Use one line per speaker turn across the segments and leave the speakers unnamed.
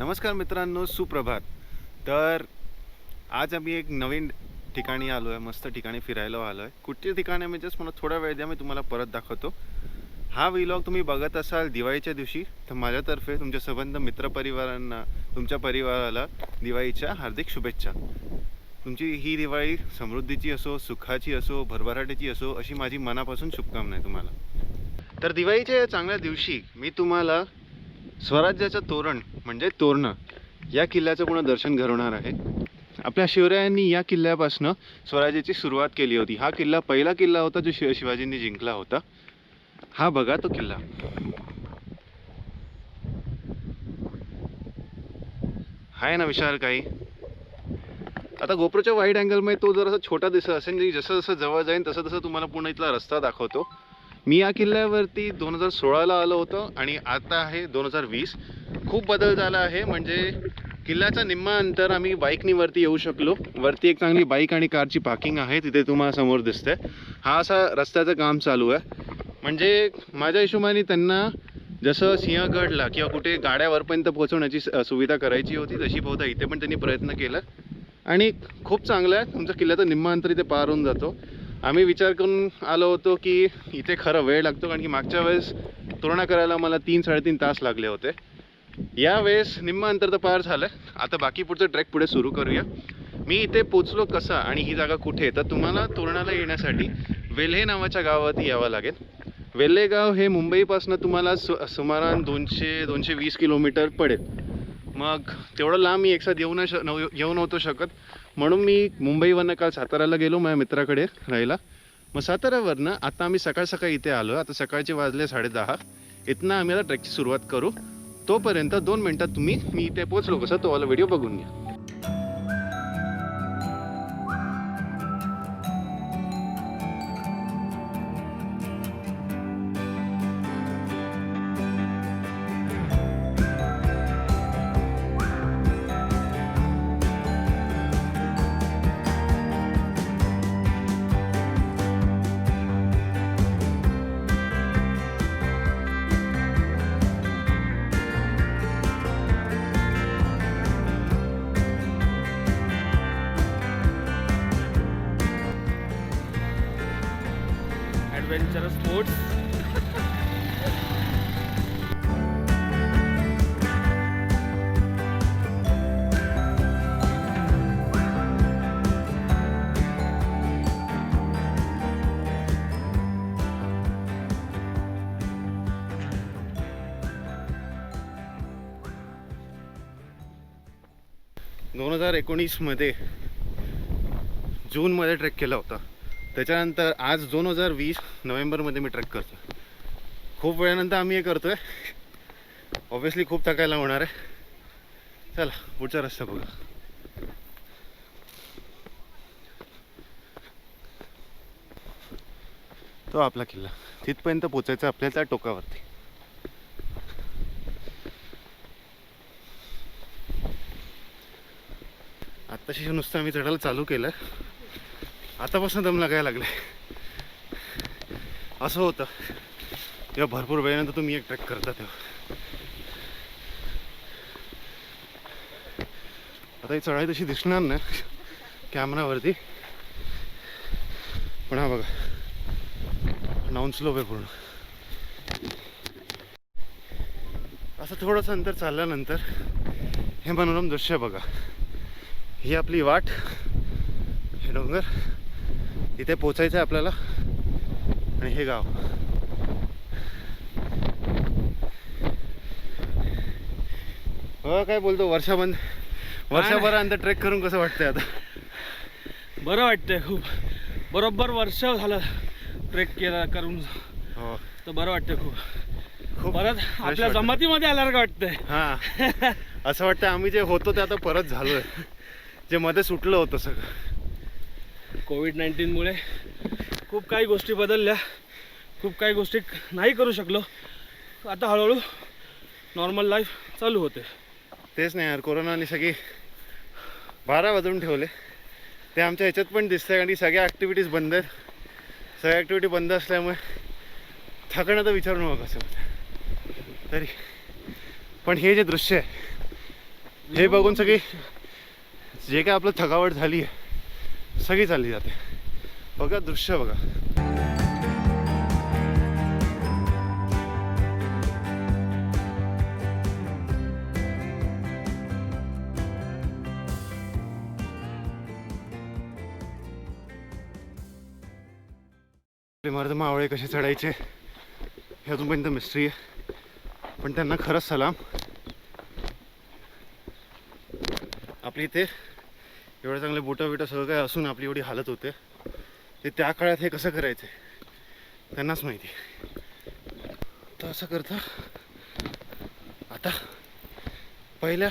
नमस्कार मित्रांनो, सुप्रभात. तर आज आम्ही एक नवीन ठिकाणी आलो आहे, मस्त ठिकाणी फिरायला आलो आहे. कुठचे ठिकाण आहे म्हणजे मला थोडा वेळ द्या, मी तुम्हाला परत दाखवतो. हा व्लॉग तुम्ही बघत असाल दिवाळीच्या दिवशी, तर माझ्यातर्फे तुमच्या संबंध मित्रपरिवारांना, तुमच्या परिवाराला दिवाळीच्या हार्दिक शुभेच्छा. तुमची ही दिवाळी समृद्धीची असो, सुखाची असो, भरभराटीची असो, अशी माझी मनापासून शुभकामना आहे तुम्हाला. तर दिवाळीच्या या चांगल्या दिवशी मी तुम्हाला स्वराज्याचं तोरण म्हणजे तोरणं या किल्ल्याचं पुन्हा दर्शन घडवणार आहे. आपल्या शिवरायांनी या किल्ल्यापासून स्वराज्याची सुरुवात केली होती. हा किल्ला पहिला किल्ला होता जो शिवाजींनी जिंकला होता. हा बघा तो किल्ला. आहे ना विशाल काही. आता गोप्रोच्या वाईड अँगलमध्ये तो जरासा छोटा दिसत असेल, जसं जसं जवळ जाईल तसं तसं तुम्हाला पुन्हा इथला रस्ता दाखवतो. मी या किल्ल्यावरती 2016ला आलो होतो आणि आता आहे 2020. खूप बदल झाला आहे. म्हणजे किल्ल्याचा निम्मा अंतर आम्ही बाईकनी वरती येऊ शकलो. वरती एक चांगली बाईक आणि कारची पार्किंग आहे, तिथे तुम्हाला समोर दिसते. हा असा रस्त्याचं काम चालू आहे. म्हणजे माझ्या हिशोबाने त्यांना जसं सिंहगडला किंवा कुठे गाड्या वरपर्यंत पोहोचवण्याची सुविधा करायची होती, तशी बहुधा इथे पण त्यांनी प्रयत्न केला आणि खूप चांगलं आहे. तुमच्या किल्ल्याचा निम्मा अंतर इथे पार होऊन जातो. आम्ही विचार करून आलो होतो की इथे खरं वेळ लागतो, कारण की मागच्या वेळेस तोरणा करायला मला 3-3.5 तास लागले होते. यावेळेस निम्मा अंतर तर पार झालं. आता बाकी पुढचं ट्रेक पुढे सुरू करूया. मी इथे पोचलो कसा आणि ही जागा कुठे, तर तुम्हाला तोरणाला येण्यासाठी वेल्हे नावाच्या गावावरती यावं लागेल. वेल्हे गाव हे मुंबईपासून तुम्हाला सुमारान 200-220 किलोमीटर पडेल. मग तेवढं लांब मी एकसाथ येऊ नव्हतो शकत, म्हणून मी मुंबईवरनं काल साताऱ्याला गेलो माझ्या मित्राकडे राहायला. मग साताऱ्यावरनं आता आम्ही सकाळ सकाळी इथे आलो. आता सकाळचे वाजले 10:30. इथनं आम्ही आता ट्रेकची सुरुवात करू. तोपर्यंत 2 मिनटात मी इथे पोचलो कसं तो वाला व्हिडिओ बघून घ्या.
Adventurous sports.
मध्ये जूनमध्ये ट्रेक केला होता. त्याच्यानंतर आज 2020 नोव्हेंबरमध्ये मी ट्रेक करतो. खूप वेळानंतर आम्ही हे करतोय. ऑब्व्हियसली खूप थकायला होणार आहे. चला पुढचा रस्ता बघा. तो आपला किल्ला. तिथपर्यंत पोचायचं आपल्याला त्या टोकावरती. आत्ताशी नुसतं आम्ही चढायला चालू केलं, आतापासून दम लागायला लागले. असं होतं तेव्हा भरपूर वेळानंतर तुम्ही एक ट्रेक करता तेव्हा. आता ही चढाई तशी दिसणार ना कॅमेरावरती, पण हा बघा डाऊन स्लोप आहे पूर्ण. असं थोडंसं अंतर चालल्यानंतर हे मनोरम दृश्य बघा. ही आपली वाट, हे डोंगर, इथे पोचायचं आहे आपल्याला. आणि हे गाव. हो काय बोलतो, वर्षभरानंतर ट्रेक करून कसं वाटतंय आता?
बरं वाटतंय खूप. बरोबर वर्ष झालं ट्रेक केला करून.
हो,
तर बरं वाटतंय खूप. परत आपल्या
वाटतं.
जमातीमध्ये आल्यासारखं वाटतंय.
हां, असं वाटतं आम्ही जे होतो ते आता परत झालोय, जे मध्ये सुटलं होतं सगळं.
कोविड-19मुळे खूप काही गोष्टी बदलल्या, खूप काही गोष्टी नाही करू शकलो. आता हळूहळू नॉर्मल लाईफ चालू होते.
तेच नाही यार, कोरोनाने सगळी 12 वाजवून ठेवले. ते आमच्या ह्याच्यात पण दिसतंय, कारण की सगळ्या ॲक्टिव्हिटीज बंद आहेत. सगळ्या ॲक्टिव्हिटी बंद असल्यामुळे थकणं तर विचारू नका कसं होतं तरी. पण हे जे दृश्य आहे हे बघून सगळी जे काय आपलं थकावट झाली आहे सगळी चालली जाते. बघा दृश्य बघा. मर्द मावळे कसे चढायचे हे अजूनपर्यंत मिस्ट्री आहे, पण त्यांना खरंच सलाम. आपली इथे एवढं चांगले बोटं बिटं सगळं काय असून आपली एवढी हालत होते ते त्या काळात हे कसं करायचं त्यांनाच माहिती. तर असं करता आता पहिल्या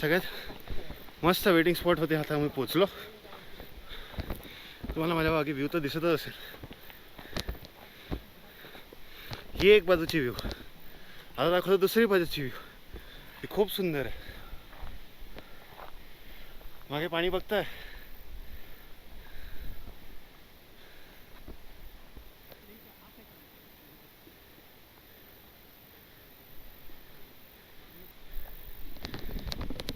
सगळ्यात मस्त वेटिंग स्पॉट होते, आता आम्ही पोचलो. तुम्हाला माझ्या मागे व्ह्यू तर दिसतच असेल. ही एक बाजूची व्ह्यू, आता दाखवतो दुसरी बाजूची व्ह्यू. ही खूप सुंदर आहे. मागे पाणी बघताय,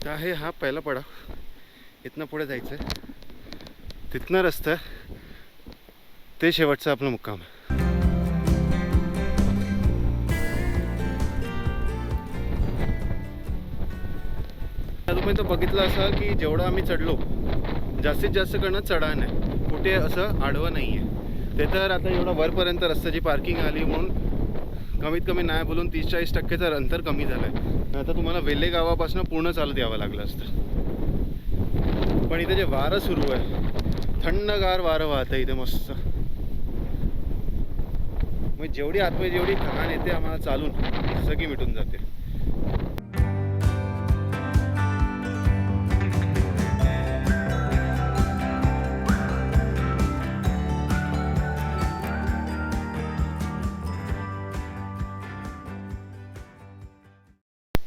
तर आहे हा पहिला पडाव. इथनं पुढे जायचं आहे, तिथनं रस्ता ते शेवटचं आपलं मुक्काम आहे. अजूनपर्यंत बघितलं असं की जेवढं आम्ही चढलो जास्तीत जास्त करणं चढाण आहे, कुठे असं आडवं नाही आहे. ते तर आता एवढं वरपर्यंत रस्त्याची पार्किंग आली म्हणून कमीत कमी नाही बोलून 30-40% अंतर कमी झालं आहे. आता तुम्हाला वेल्हे गावापासून पूर्ण चालत यावं लागलं असतं. पण इथे जे वारं सुरू आहे, थंडगार वारं वाहतं इथे मस्त. मग जेवढी आतमध्ये जेवढी घाण येते आम्हाला चालून सगळी मिटून जाते.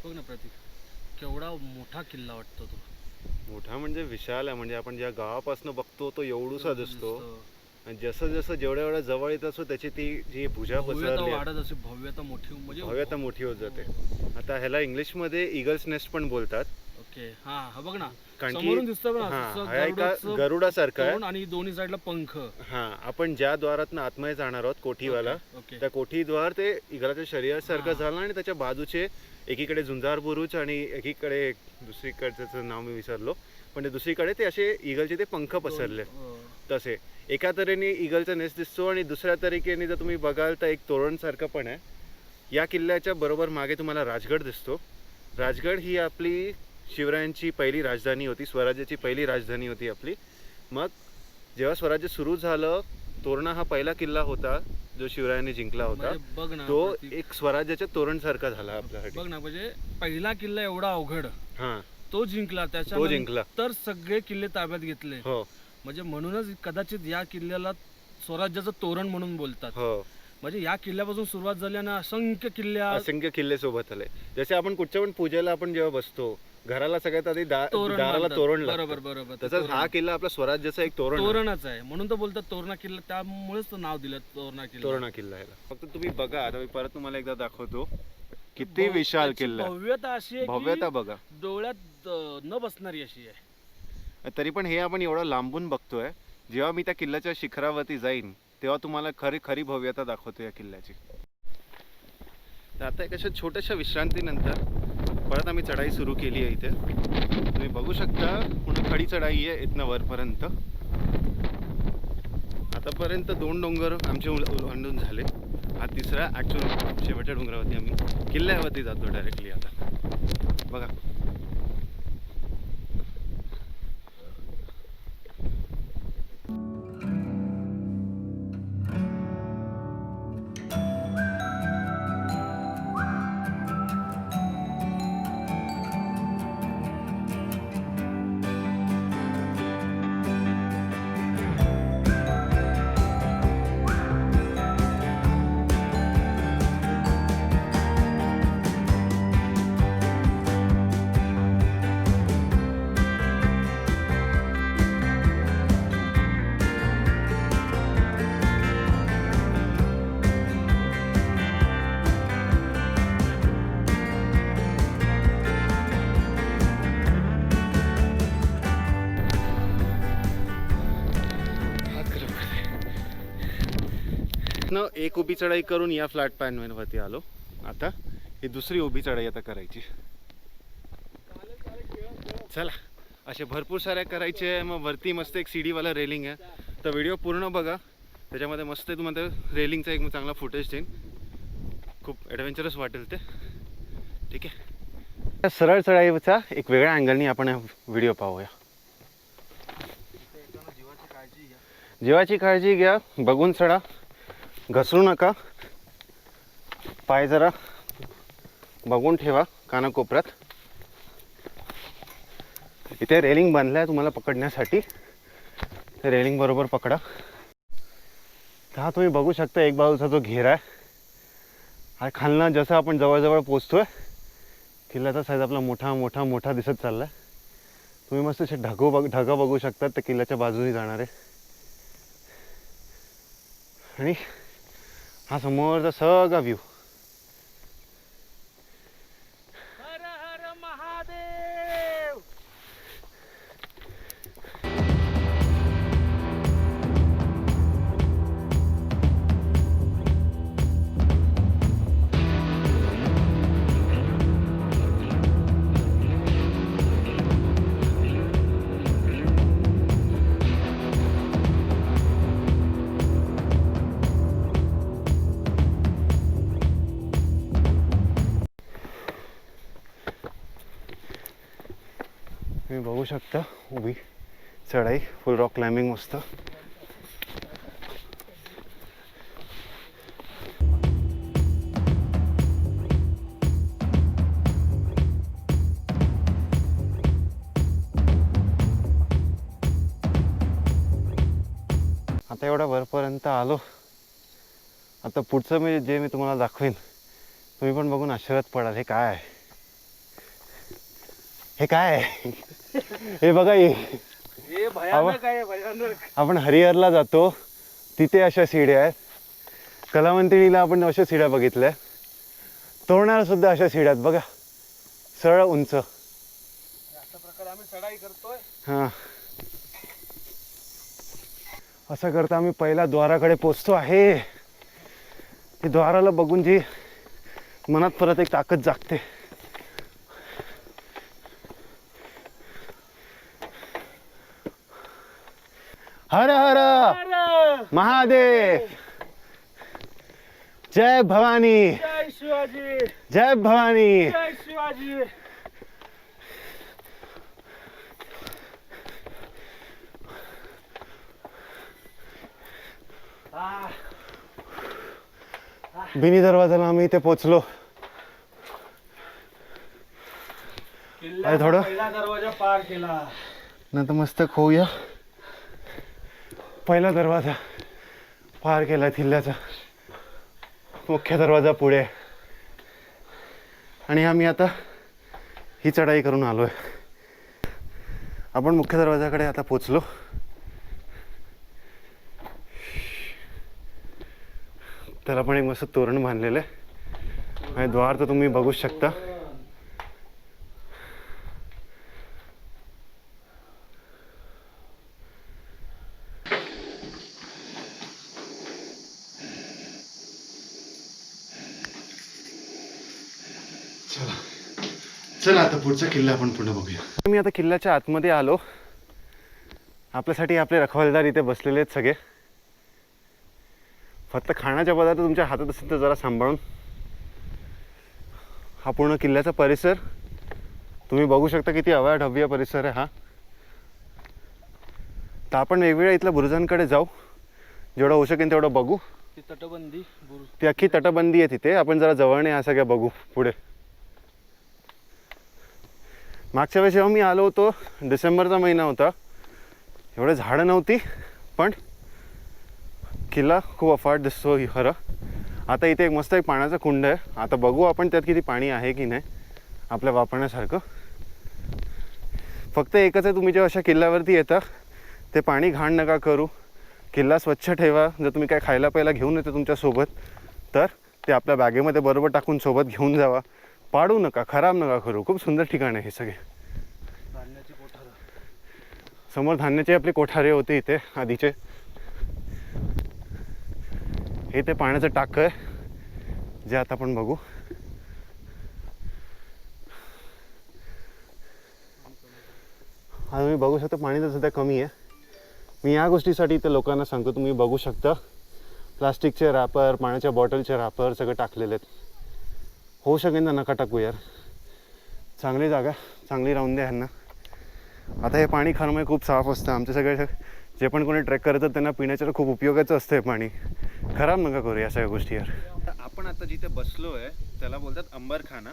बघ ना प्रतीक, केवढा मोठा किल्ला वाटतो तो.
मोठा म्हणजे विशाल आहे, म्हणजे आपण ज्या गावापासून बघतो तो एवढूसा दिसतो. आणि जसं जसं जेवढ्या जवळ येत असतो त्याची ती जी भुजा पसरली
वाढत असे, भव्यता मोठी, म्हणजे
भव्यता मोठी होत जाते. आता ह्याला इंग्लिशमध्ये ईगल्स नेस्ट पण बोलतात.
ओके, हा हा बघ ना,
कारण
समोरून
की
दिसतं
हा एका गरुडासारखा आहे
आणि दोन्ही साईडला पंख.
हा, आपण ज्या द्वारातून आतमध्ये जाणार आहोत कोठीवाला,
ओके,
त्या कोठीद्वार ते इगलाच्या शरीरासारखं झालं आणि त्याच्या बाजूचे एकीकडे झुंजार बुरुज आणि एकीकडे दुसरीकडचं नाव मी विसरलो, पण ते दुसरीकडे ते असे इगलचे ते पंख पसरले. तसे एका तऱ्हेने इगलचा नेस्ट दिसतो आणि दुसऱ्या तरीकेने जर तुम्ही बघाल तर एक तोरणसारखं पण आहे. या किल्ल्याच्या बरोबर मागे तुम्हाला राजगड दिसतो. राजगड ही आपली शिवरायांची पहिली राजधानी होती, स्वराज्याची पहिली राजधानी होती आपली. मग जेव्हा स्वराज्य सुरू झालं, तोरणा हा पहिला किल्ला होता जो शिवरायांनी जिंकला होता.
बघ ना,
तो एक स्वराज्याच्या तोरणसारखा झाला आपल्यासाठी.
बघ ना, म्हणजे पहिला किल्ला एवढा अवघड,
हा,
तो जिंकला,
तो जिंकला,
तर सगळे किल्ले ताब्यात घेतले.
हो,
म्हणजे म्हणूनच कदाचित या किल्ल्याला स्वराज्याचं तोरण म्हणून बोलतात.
हो,
म्हणजे या किल्ल्यापासून सुरुवात झाली आणि
असंख्य किल्ले सोबत आले. जसे आपण कुठच्या पण पूजेला आपण जेव्हा बसतो, घराला सगळ्यात आधी दाराला तोरण लागतं.
बरोबर बरोबर,
तसंच हा किल्ला आपला स्वराज्याचा एक
तोरणच आहे, म्हणून तर बोलतात तोरणा किल्ला, त्यामुळेच नाव दिलं तोरणा
किल्ला याला. फक्त तुम्ही बघा, आता मी परत तुम्हाला एकदा दाखवतो किती विशाल किल्ला.
भव्यता अशी आहे,
भव्यता बघा,
डोळ्यात न बसणारी अशी आहे.
तरी पण हे आपण एवढं लांबून बघतोय. जेव्हा मी त्या किल्ल्याच्या शिखरावरती जाईन तेव्हा तुम्हाला खरी भव्यता दाखवतो या किल्ल्याची. तर आता एक अशा छोट्याशा विश्रांतीनंतर परत आम्ही चढाई सुरू केली आहे. इथे तुम्ही बघू शकता पूर्ण खडी चढाई आहे इथनं वरपर्यंत. आतापर्यंत 2 डोंगर आमचे ओलांडून झाले, हा तिसरा ॲक्च्युअल शेवटच्या डोंगरावरती आम्ही किल्ल्यावरती जातो डायरेक्टली. आता बघा, इथनं एक उभी चढाई करून या फ्लॅट पॅनवरती आलो. आता ही दुसरी उभी चढाई आता करायची. चला असे भरपूर साऱ्या करायचे आहे. मग वरती मस्त एक सीडीवाला रेलिंग आहे. तर व्हिडिओ पूर्ण बघा, त्याच्यामध्ये मस्त तुम्हाला रेलिंगचा एक चांगला फुटेज देईन. खूप ॲडव्हेंचरस वाटेल ते. ठीक आहे, सरळ चढाईचा एक वेगळ्या अँगलनी आपण व्हिडिओ पाहूया. जीवाची काळजी घ्या, बघून चढा, घसरू नका, पाय जरा बघून ठेवा कानाकोपऱ्यात. इथे रेलिंग बांधलं आहे तुम्हाला पकडण्यासाठी, ते रेलिंग बरोबर पकडा. हा तुम्ही बघू शकता एक बाजूचा जो घेरा आहे हा खालनं जसं आपण जवळजवळ पोचतोय किल्ल्याचा साईज आपला मोठा मोठा मोठा दिसत चालला आहे. तुम्ही मस्त असे ढगं बघू शकतात ते किल्ल्याच्या बाजूने जाणारे. आणि हा समोरचा सगळा व्ह्यू.
हर हर महादेव.
तुम्ही बघू शकता उभी चढाई, फुल रॉक क्लाइम्बिंग मस्त. आता एवढ्या वरपर्यंत आलो. आता पुढचं मी तुम्हाला दाखवेन तुम्ही पण बघून आश्चर्यात पडाल. हे काय आहे, हे काय आहे? हे बघा,
हे भयानक आहे, भयानक.
आपण हरिहरला जातो तिथे अशा सीड्या आहेत. कलावंतिणीला आपण अशा सीड्या बघितल्या. तोरणाला सुद्धा अशा सीड्या आहेत बघा, सरळ उंच.
अशा प्रकारे आम्ही चढाई करतोय.
हां, असं करता आम्ही पहिल्या द्वाराकडे पोचतो आहे. हे द्वाराला बघून जी मनात परत एक ताकद जागते. हर हर महादेव. जय भवानी,
जय शिवाजी,
जय भवानी.
जय शिवाजी.
बिनी दरवाजाला आम्ही इथे पोचलो. थोडं
पहिला दरवाजा पार केला.
नंतर मस्त खाऊया. पहिला दरवाजा पार केला किल्ल्याचा. मुख्य दरवाजा पुढे आणि आम्ही आता ही चढाई करून आलो आहे. आपण मुख्य दरवाजाकडे आता पोचलो. त्याला पण एक मस्त तोरण बांधलेलं आहे आणि द्वार तर तुम्ही बघू शकता. चला आता पुढचा किल्ला आपण पुन्हा बघूया. मी आता किल्ल्याच्या आतमध्ये आलो. आपल्यासाठी आपले रखवालदार इथे बसलेले आहेत सगळे. फक्त खाण्याच्या पदार्थ तुमच्या हातात असेल तर जरा सांभाळून. हा पूर्ण किल्ल्याचा परिसर तुम्ही बघू शकता, किती अवाढव्य परिसर आहे हा. तर आपण वेगवेगळ्या इथल्या बुरुजांकडे जाऊ, जेवढं होऊ शकेल तेवढं बघू.
ती तटबंदी,
ती अख्खी तटबंदी आहे तिथे. आपण जरा जवळने ह्या सगळ्या बघू पुढे. मागच्या वेळेस जेव्हा मी आलो होतो डिसेंबरचा महिना होता, एवढे झाडं नव्हती पण किल्ला खूप अफाट दिसतो खरं. आता इथे एक मस्त एक पाण्याचा कुंड आहे. आता बघू आपण त्यात किती पाणी आहे की नाही आपल्या वापरण्यासारखं. फक्त एकच आहे, तुम्ही जेव्हा अशा किल्ल्यावरती येता ते पाणी घाण नका करू. किल्ला स्वच्छ ठेवा. जर तुम्ही काय खायला प्यायला घेऊन येते तुमच्यासोबत तर ते आपल्या बॅगेमध्ये बरोबर टाकून सोबत घेऊन जावा. पाडू नका, खराब नका करू. खूप सुंदर ठिकाण आहे हे सगळे.
धान्याची कोठार,
समोर धान्याचे आपले कोठारे होते इथे आधीचे. हे ते पाण्याचं टाकं आहे जे आता आपण बघू. हा तुम्ही बघू शकता पाणी तर सध्या कमी आहे. मी या गोष्टीसाठी इथे लोकांना सांगतो, तुम्ही बघू शकता प्लास्टिकचे रॅपर, पाण्याच्या बॉटलचे रॅपर सगळं टाकलेले आहेत. होऊ शकेल ना नका टाकू यार, चांगली जागा चांगली राहून द्या ह्यांना. आता हे पाणी खाण्यामुळे खूप साफ असतं. आमचे सगळे जे पण कोणी ट्रेक करतात त्यांना पिण्याच्या खूप उपयोगाचं असतं हे पाणी. खराब नका करू या सगळ्या गोष्टी यार. आपण आता जिथे बसलो आहे त्याला बोलतात अंबरखाना.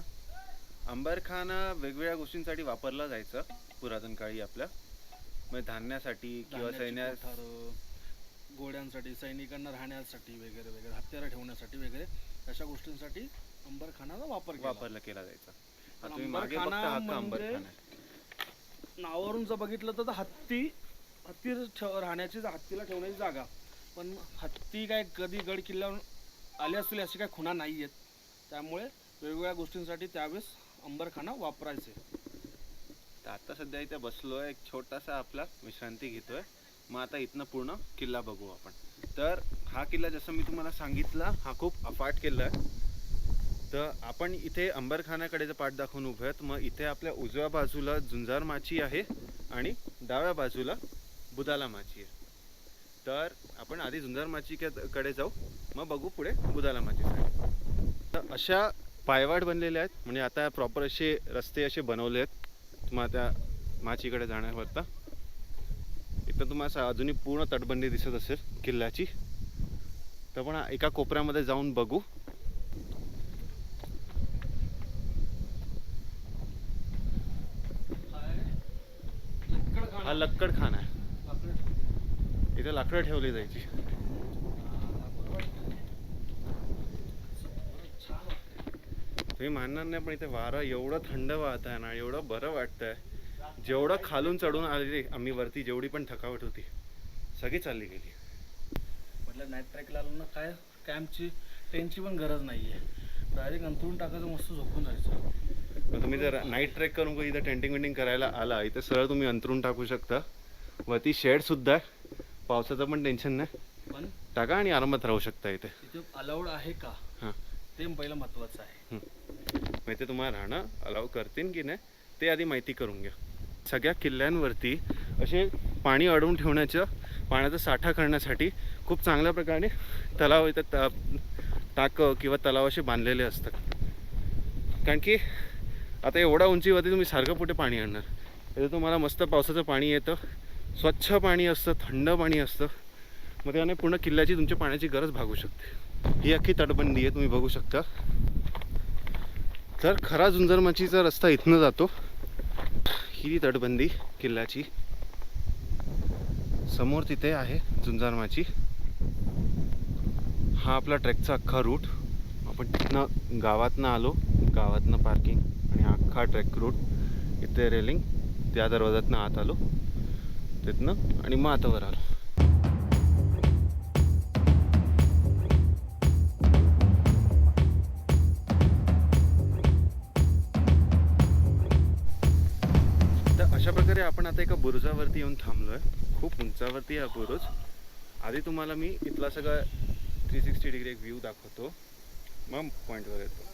अंबरखाना वेगवेगळ्या गोष्टींसाठी वापरला जायचा पुरातन काळी आपल्या, म्हणजे धान्यासाठी किंवा
घोड्यांसाठी, सैनिकांना राहण्यासाठी वगैरे वगैरे, हत्यारं ठेवण्यासाठी वगैरे अशा गोष्टींसाठी अंबरखानाचा वापरला
केला जायचा.
पण
तुम्ही मागे बघता हा का अंबरखाना आहे.
नावावरून जर बघितलं तर हत्ती राहण्याची, हत्तीला ठेवण्याची जागा. पण हत्ती काय कधी गड किल्ल्यावर आले असतील अशी काय खुणा नाही आहेत. त्यामुळे वेगवेगळ्या गोष्टींसाठी त्यावेळेस अंबरखाना वापरायचे.
तर आता सध्या इथे बसलोय, एक छोटासा आपला विश्रांती घेतोय. मग आता इथनं पूर्ण किल्ला बघू आपण. तर हा किल्ला जसं मी तुम्हाला सांगितलं हा खूप अफाट किल्ला आहे. तर आपण इथे अंबरखानाकडे जर पाठ दाखवून उभे आहेत, मग इथे आपल्या उजव्या बाजूला झुंजार माची आहे आणि डाव्या बाजूला बुदाला माची आहे. तर आपण आधी झुंजार माची कडे जाऊ, मग बघू पुढे बुदाला माचीसाठी. तर अशा पायवाट बनलेल्या आहेत, म्हणजे आता प्रॉपर असे रस्ते असे बनवले आहेत तुम्हाला त्या माचीकडे जाण्याकरता. इथं तुम्हाला अजूनही पूर्ण तटबंदी दिसत असेल किल्ल्याची. तर पण एका कोपऱ्यामध्ये जाऊन बघू. हा लक्कड खाना आहे. इथे लाकडं ठेवली जायची. तुम्ही मानणार नाही पण इथे वारा एवढं थंड वाहत आहे ना, एवढं बरं वाटतंय. जेवढं खालून चढून आलेली आम्ही वरती, जेवढी पण थकावट होती सगळी चालली गेली.
म्हटलं नाईट ट्रॅकला आलो ना, काय कॅम्पची टेंटची पण गरज नाही आहे. डायरेक्ट अंथरून टाकायचं, मस्त झोपून जायचं.
पण तुम्ही जर नाईट ट्रेक करून इथं टेंटिंग वेंटिंग करायला आला, इथं सरळ तुम्ही अंथरून टाकू शकता. वरती शेडसुद्धा आहे, पावसाचं पण टेन्शन नाही.
पण
टाका आणि आरामात राहू शकता इथे.
इथे अलाउड आहे का
हां
ते पहिलं महत्त्वाचं आहे.
मग ते तुम्हाला राहणं अलाउ करतील की नाही ते आधी माहिती करून घ्या. सगळ्या किल्ल्यांवरती असे पाणी अडवून ठेवण्याचं, पाण्याचा साठा करण्यासाठी खूप चांगल्या प्रकारे तलाव इथं टाकं किंवा तलाव असे बांधलेले असतात. कारण की आता एवढ्या उंचीवरती तुम्ही सारखं कुठे पाणी आणणार. इथं तुम्हाला मस्त पावसाचं पाणी येतं, स्वच्छ पाणी असतं, थंड पाणी असतं. मग त्याने पूर्ण किल्ल्याची तुमच्या पाण्याची गरज भागू शकते. ही अख्खी तटबंदी आहे, तुम्ही बघू शकता. तर खरा झुंजार माचीचा रस्ता इथनं जातो. ही तटबंदी किल्ल्याची, समोर तिथे आहे झुंजार माची. हा आपला ट्रेकचा अख्खा रूट. आपण तिथनं गावातनं आलो, गावातनं पार्किंग आणि अख्खा ट्रेक रूट. इथे रेलिंग, त्या दरवाजातनं आत आलो तिथनं आणि मग आता वर आलो. अशा प्रकारे आपण आता एका बुरुजावरती येऊन थांबलोय. खूप उंचावरती हा बुरुज. आधी तुम्हाला मी इथला सगळं 360 डिग्री एक व्ह्यू दाखवतो, मग पॉईंटवर येतो.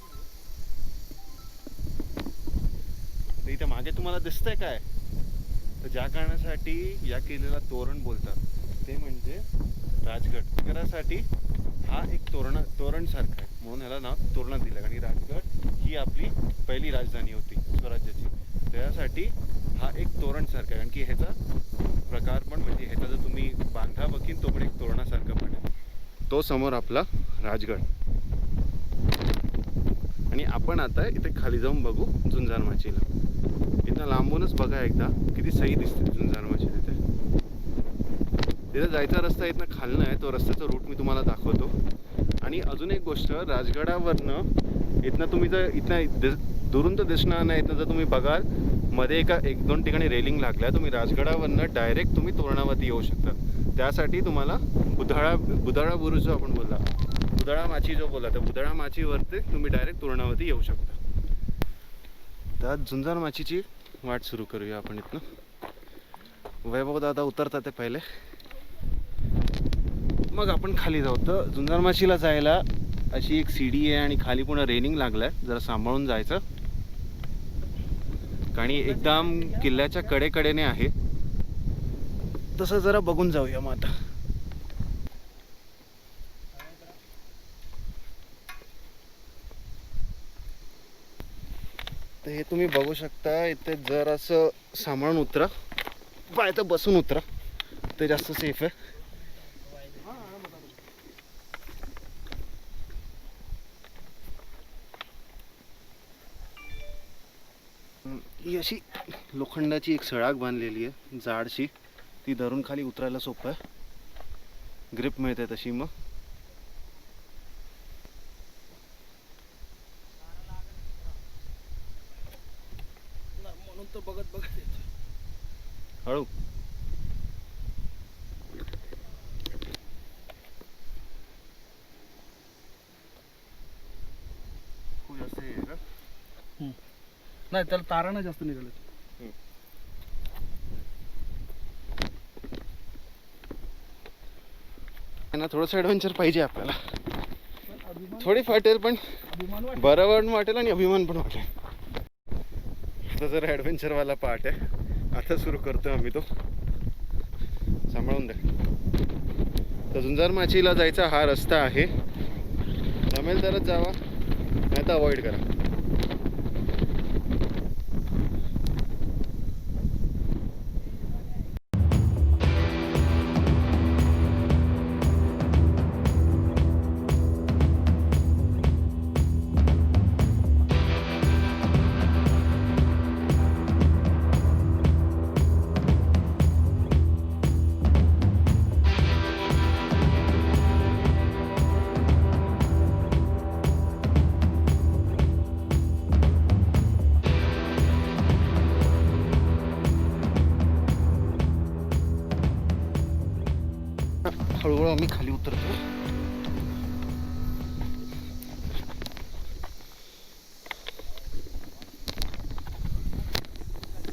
इथे मागे तुम्हाला दिसतंय काय, तर ज्या कारणासाठी या किल्ल्याला तोरण बोलतात ते म्हणजे राजगड. नगरासाठी हा एक तोरण सारखा आहे म्हणून ह्याला नाव तोरणा दिलं. आणि राजगड ही आपली पहिली राजधानी होती स्वराज्याची, त्यासाठी हा एक तोरण सारखा आहे. कारण की ह्याचा प्रकार पण म्हणजे ह्याचा जर तुम्ही बांधा बघीन तो पण एक तोरणासारखा पण आहे. तो समोर आपला राजगड. आणि आपण आता इथे खाली जाऊन बघू झुंजार माचीला. इथं लांबूनच बघा एकदा किती सही दिसते झुंजार माची. तिथे जायचा रस्ता इथनं खालनं आहे, तो रस्त्याचा रूट मी तुम्हाला दाखवतो. आणि अजून एक गोष्ट, राजगडावरनं इथनं तुम्ही जर इथनं दुरून तर दिसणार नाही, इथनं जर तुम्ही बघाल मध्ये एक दोन ठिकाणी रेलिंग लागल्या, तुम्ही राजगडावरनं डायरेक्ट तुम्ही तोरणावरती येऊ शकता. त्यासाठी तुम्हाला बुधाळा बुरुज जो आपण बोलला, बुधाळा माची जो बोलला, तर बुधाळा माचीवरती तुम्ही डायरेक्ट तोरणावरती येऊ शकता. तर झुंजार माचीची वाट सुरू करूया आपण इथनं. वैभव दादा उतरतात ते पहिले, मग आपण खाली जाऊ. तर झुंजारमाचीला जायला अशी एक सीडी आहे आणि खाली पुन्हा रेलिंग लागलाय, जरा सांभाळून जायचं. आणि एकदम किल्ल्याच्या कडेकडेने आहे, तसं जरा बघून जाऊया मग आता. तर हे तुम्ही बघू शकता, इथे जर असं सांभाळून उतरा, पाय तर बसून उतरा, ते जास्त सेफ आहे. ही अशी लोखंडाची एक सळाक बांधलेली आहे जाडशी, ती धरून खाली उतरायला सोपं आहे, ग्रिप मिळते तशी. मग
म्हणून तर बघत बघत
हळू. खूप जास्त हे आहे का?
नाही, त्याला तारानं जास्त निघाले.
ना थोडंसं ॲडव्हेंचर पाहिजे आपल्याला, थोडी फाटेल पण बरं पण वाटेल आणि अभिमान पण वाटेल. आता जर ॲडव्हेंचरवाला पार्ट आहे, आता सुरू करतो आम्ही तो, सांभाळून द्या. तर झुंजारमाचीला जायचा हा रस्ता आहे, जमेल तरच जावा, नाही तर अवॉइड करा. हळूहळू आम्ही खाली उतरतो.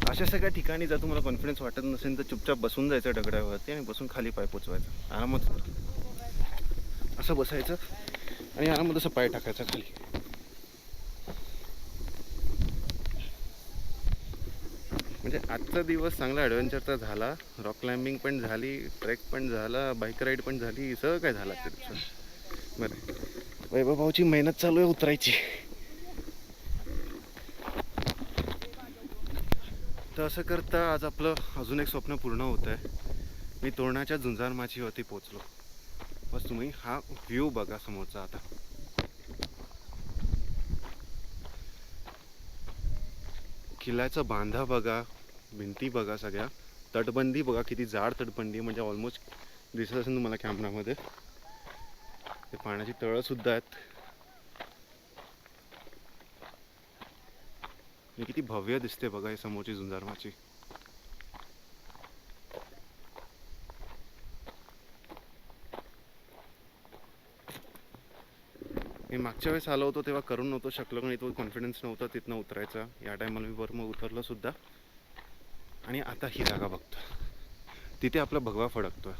अशा सगळ्या ठिकाणी जर तुम्हाला कॉन्फिडन्स वाटत नसेल तर चुपचाप बसून जायचं दगडावरती आणि बसून खाली पाय पोचवायचा आरामात. असं बसायचं आणि आरामात असं पाय टाकायचा खाली. म्हणजे आजचा दिवस चांगला ॲडव्हेंचरचा झाला, रॉक क्लाइम्बिंग पण झाली, ट्रेक पण झाला, बाईक राईड पण झाली, सगळं काय झालं आजच्या दिवसात. बरं, वैभव भाऊची मेहनत चालू आहे उतरायची. तर असं करता आज आपलं अजून एक स्वप्न पूर्ण होत आहे. मी तोरणाच्या झुंजारमाचीवरती पोचलो. बस तुम्ही हा व्ह्यू बघा समोरचा. आता किल्ल्याचा बांधा बघा, भिंती बघा, सगळ्या तटबंदी बघा, किती जाड तटबंदी, म्हणजे ऑलमोस्ट दिसत असेल तुम्हाला कॅमेरामध्ये. ते पाण्याची तळं सुद्धा आहेत. किती भव्य दिसते बघा ही समोरची झुंजारमाची. मी मागच्या वेळेस आलो होतो तेव्हा करून नव्हतो शकलो, कारण इथं कॉन्फिडन्स नव्हता तिथनं उतरायचा. या टायमाला मी बरं मग उतरलो सुद्धा. आणि आता ही जागा बघतो, तिथे आपला भगवा फडकतोय.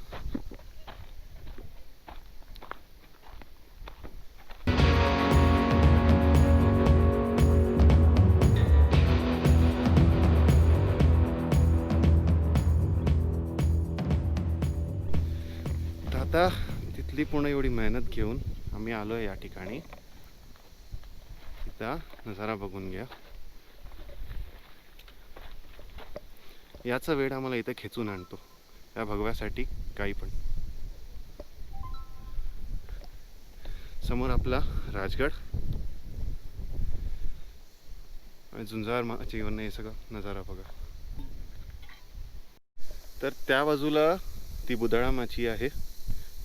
आता तिथली पूर्ण एवढी मेहनत घेऊन आम्ही आलो आहे या ठिकाणी. इथं नजारा बघून घ्या. याचा वेळ आम्हाला इथे खेचून आणतो या भगव्यासाठी. काही पण समोर आपला राजगड आणि झुंजारमाचीवरनं हे सगळं नजारा बघा. तर त्या बाजूला ती बुधाळामाची आहे,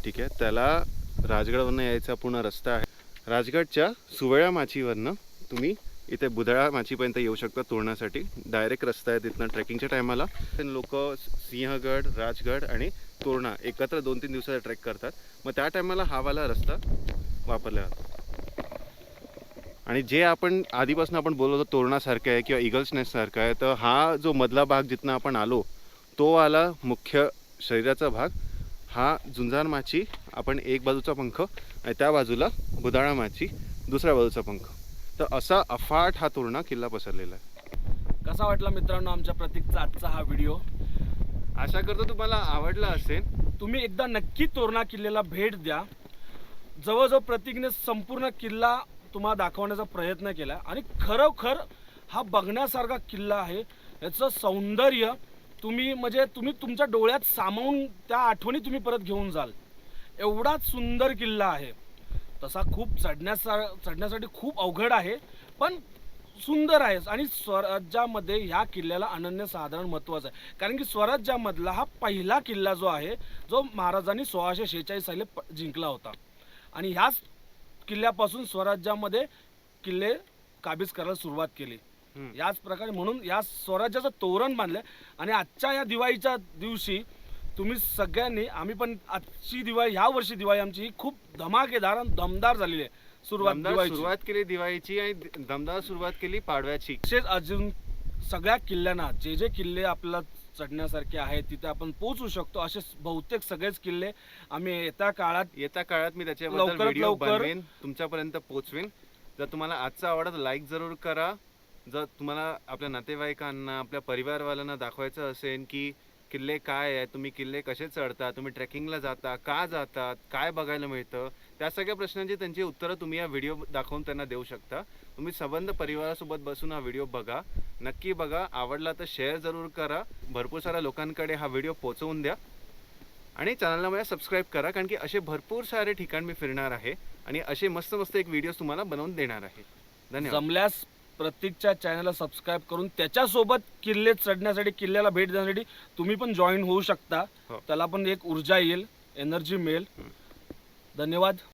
ठीक आहे. त्याला राजगडवरनं यायचा पूर्ण रस्ता आहे. राजगडच्या सुवळ्यामाचीवरनं तुम्ही इथे बुधाळामाचीपर्यंत येऊ शकता तोरणासाठी. डायरेक्ट रस्ता आहे तिथनं ट्रेकिंगच्या टायमाला. लोक सिंहगड, राजगड आणि तोरणा एकत्र 2-3 दिवसाचा ट्रेक करतात. मग त्या टायमाला हा वाला रस्ता वापरला जातो. आणि जे आपण आधीपासून आपण बोललो होतो तोरणासारखं आहे किंवा इगल्स नेस्टसारखं आहे, तर हा जो मधला भाग जिथनं आपण आलो तो आला मुख्य शरीराचा भाग. हा झुंजार माची, आपण एक बाजूचा पंख आणि त्या बाजूला बुधाळा माची दुसऱ्या बाजूचा पंख. तर असा अफाट हा तोरणा किल्ला पसरलेला आहे.
कसा वाटला मित्रांनो आमच्या प्रतीकचा आजचा हा व्हिडिओ?
आशा करतो तुम्हाला आवडला असेल.
तुम्ही एकदा नक्की तोरणा किल्ल्याला भेट द्या. जवळजवळ प्रतीकने संपूर्ण किल्ला तुम्हाला दाखवण्याचा प्रयत्न केला आणि खरोखर हा बघण्यासारखा किल्ला आहे. याचं सौंदर्य तुम्ही तुमच्या डोळ्यात सामावून त्या आठवणी तुम्ही परत घेऊन जाल. एवढाच सुंदर किल्ला आहे. तसा खूप चढण्यासाठी खूप अवघड आहे, पण सुंदर आहे. आणि स्वराज्यामध्ये ह्या किल्ल्याला अनन्यसाधारण महत्त्वाचं आहे, कारण की स्वराज्यामधला हा पहिला किल्ला जो आहे, जो महाराजांनी 1646 साली जिंकला होता. आणि ह्याच किल्ल्यापासून स्वराज्यामध्ये किल्ले काबीज करायला सुरुवात केली. याच प्रकारे म्हणून या स्वराज्याचं तोरण बांधलं. आणि आजच्या या दिवाळीच्या दिवशी तुम्ही सगळ्यांनी, आम्ही पण आजची दिवाळी, ह्या वर्षी दिवाळी आमची ही खूप धमाकेदार आणि दमदार झालेली आहे.
सुरुवात केली दिवाळीची आणि दमदार सुरुवात केली पाडव्याची.
तसेच अजून सगळ्या किल्ल्यांना जे किल्ले आपल्याला चढण्यासारखे आहेत तिथे आपण पोहोचू शकतो, असे बहुतेक सगळेच किल्ले आम्ही येत्या काळात
मी त्याच्याबद्दल
लवकरात
व्हिडिओ
लवकर
बनवेन, तुमच्यापर्यंत पोहोचवेन. जर तुम्हाला आजचा आवडला लाईक जरूर करा. जर तुम्हाला आपल्या नातेवाईकांना, आपल्या परिवारवाल्यांना दाखवायचं असेल की किल्ले काय आहे, तुम्ही किल्ले कसे चढता, तुम्ही ट्रेकिंगला जाता, का जातात, काय बघायला मिळतं, त्या सगळ्या प्रश्नांची त्यांची उत्तरं तुम्ही या व्हिडिओ दाखवून त्यांना देऊ शकता. तुम्ही संबंध परिवारासोबत बसून हा व्हिडिओ बघा, नक्की बघा. आवडला तर शेअर जरूर करा, भरपूर साऱ्या लोकांकडे हा व्हिडिओ पोहोचवून द्या. आणि चॅनलला माझ्या सबस्क्राईब करा, कारण की असे भरपूर सारे ठिकाण मी फिरणार आहे आणि असे मस्त मस्त एक व्हिडिओ तुम्हाला बनवून देणार आहे. धन्यवाद.
जमल्यास प्रतीकच्या चॅनलला सबस्क्राईब करून त्याच्यासोबत किल्ले चढण्यासाठी, किल्ल्याला भेट देण्यासाठी तुम्ही पण जॉईन होऊ शकता.
हो.
त्याला पण एक ऊर्जा येईल, एनर्जी मिळेल. धन्यवाद.